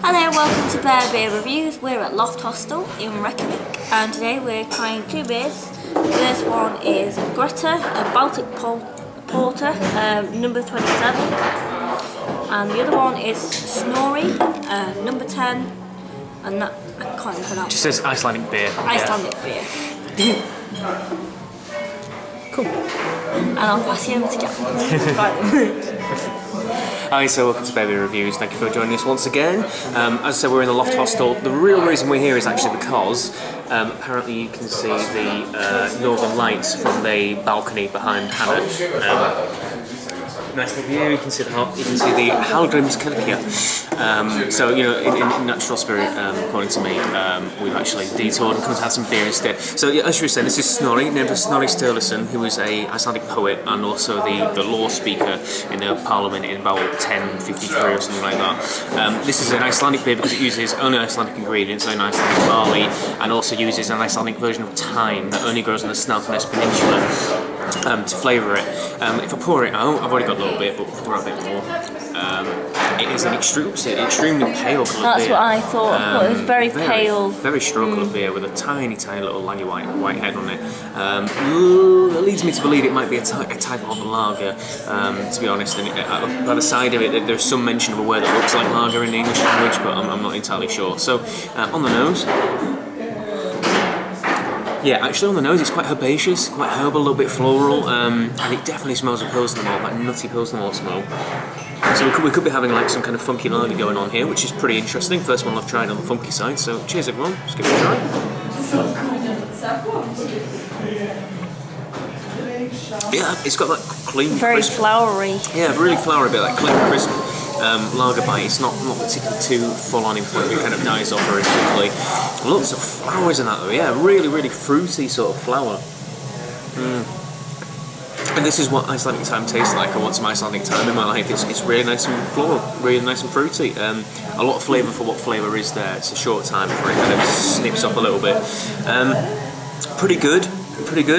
Hello, welcome to Bear Beer Reviews. We're at Loft Hostel in Reykjavik, and today we're trying two beers. The first one is Gréta, a Baltic Porter, number 27, and the other one is Snorri, number 10, and that I can't even pronounce. Just says Icelandic beer. Icelandic beer. Cool. And I'll pass you over to Jack. Hi, so welcome to Baby Reviews. Thank you for joining us once again. As I said, we're in the Loft Hostel. The real reason we're here is actually because apparently you can see the northern lights from the balcony behind Hannah. Nice little view. You can see the Hallgrímskirkja. So you know, in natural spirit, according to me, we've actually detoured and come to have some beer instead. So yeah, as you were saying, this is Snorri, named for Snorri Sturluson, who was a Icelandic poet and also the law speaker in the Parliament in about 1053 or something like that. This is an Icelandic beer because it uses only Icelandic ingredients, only Icelandic barley, and also uses an Icelandic version of thyme that only grows on the Snæfellsnes Peninsula. To flavour it. If I pour it out, I've already got a little bit, but we'll pour a bit more. It is an extremely pale coloured beer. That's what I thought. It was very pale. Very strong coloured beer with a tiny little langy white head on it. That leads me to believe it might be a type of lager, to be honest. And by the side of it, there's some mention of a word that looks like lager in the English language, but I'm not entirely sure. So, on the nose. Yeah, actually on the nose it's quite herbaceous, quite herbal, a little bit floral, and it definitely smells of Pilsner malt, like nutty Pilsner malt smell. So we could be having like some kind of funky lager going on here, which is pretty interesting. First one I've tried on the funky side, so cheers everyone, let's give it a try. Yeah, it's got that clean, very crisp, flowery. Yeah, really flowery bit, like clean, crisp lager bite. It's not particularly too full on in flavour. It kind of dies off very quickly. Lots of flowers in that though. Yeah, really fruity sort of flower. And this is what Icelandic thyme tastes like. I want some Icelandic thyme in my life. It's really nice and floral, really nice and fruity. A lot of flavour for what flavour is there. It's a short time before it kind of snips off a little bit. Pretty good.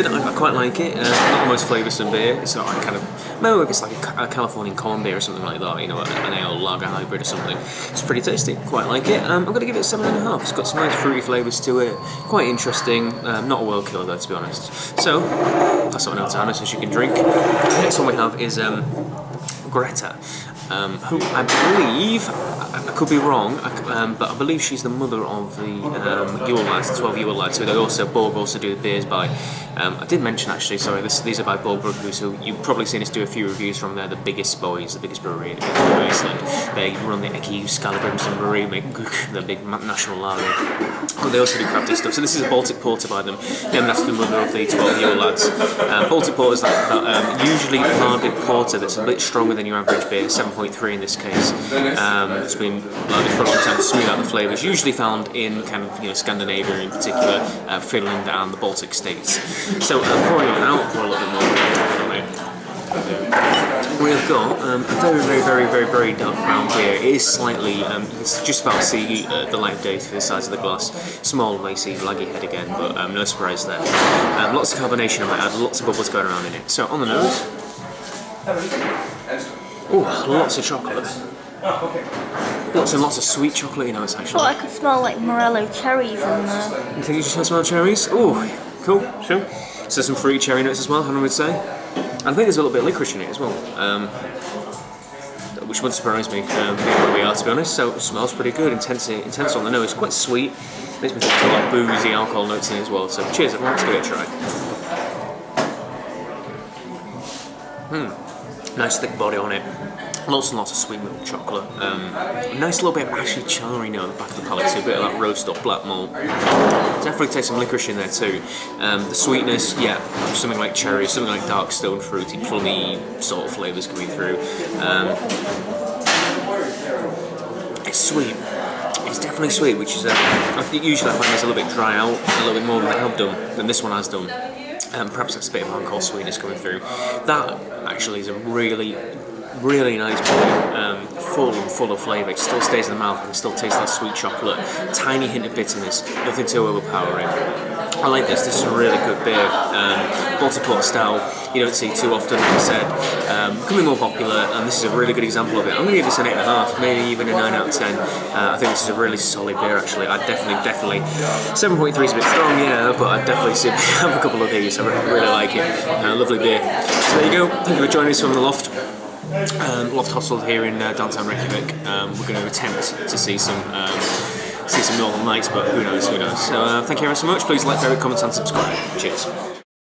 I quite like it. Not the most flavoursome beer. It's not like kind of, maybe if it's like a Californian corn beer or something like that, you know, an ale lager hybrid or something. It's pretty tasty. Quite like it. I'm going to give it a 7.5. It's got some nice fruity flavours to it. Quite interesting. Not a world killer though, to be honest. So that's what I know to Hannah, so she can drink. The next one we have is Gréta. Who I believe, I could be wrong, but I believe she's the mother of the Yule lads, the 12 Yule lads, who Borg also do the beers by. I did mention actually, sorry, these are by Borg Brugghús, who you've probably seen us do a few reviews from. They're the biggest boys, the biggest brewery in Iceland. They run the Ekki Skallagrimsson brewery, make the big national lager. But they also do crafty stuff. So this is a Baltic Porter by them, named after the mother of the 12 Yule lads. Baltic Porter is that usually lagered porter that's a bit stronger than your average beer, 7.3 in this case. It's been lagered for a long time to smooth out the flavours. Usually found in kind of Scandinavia in particular, Finland and the Baltic states. So pouring it out, pour a little bit more on it. We've got a very dark brown beer. It is slightly, it's just about to see the light of day through the sides of the glass. Small, lacy, laggy head again, but no surprise there. Lots of carbonation I might add, lots of bubbles going around in it. So on the nose, oh, lots of chocolate. Lots and lots of sweet chocolate, you know, it's actually. I could smell like morello cherries in there. You think you just smell cherries? Oh, cool, sure. So some fruity cherry notes as well, Hannah would say. I think there's a little bit of licorice in it as well, which wouldn't surprise me, being where we are, to be honest. So it smells pretty good, intense on the nose, quite sweet. Makes me think of like boozy alcohol notes in it as well. So cheers, everyone, let's give it a try. Nice thick body on it. Lots and lots of sweet milk chocolate. Nice little bit of ashy cherry note on the back of the palate, so a bit of that roast up black malt. Definitely taste some licorice in there too. The sweetness, yeah, something like cherry, something like dark stone fruity, plummy sort of flavours coming through. It's sweet. It's definitely sweet, which is I think usually I find this a little bit dry out, a little bit more than they have done, than this one has done. Perhaps that's a bit of alcohol sweetness coming through. That actually is a really Really nice beer, full of flavour. It still stays in the mouth, and still tastes that sweet chocolate. Tiny hint of bitterness, nothing too overpowering. I like this. This is a really good beer. Baltic Port style. You don't see too often, like I said. Becoming more popular, and this is a really good example of it. I'm going to give this an 8.5, maybe even a 9 out of 10. I think this is a really solid beer, actually. I definitely 7.3 is a bit strong, yeah, but I'd definitely have a couple of these. I really like it. Lovely beer. So there you go. Thank you for joining us from the Loft. Loft Hostel here in downtown Reykjavik. We're going to attempt to see some Northern Lights, but who knows. So thank you ever so much. Please like, favorite, comment and subscribe. Cheers.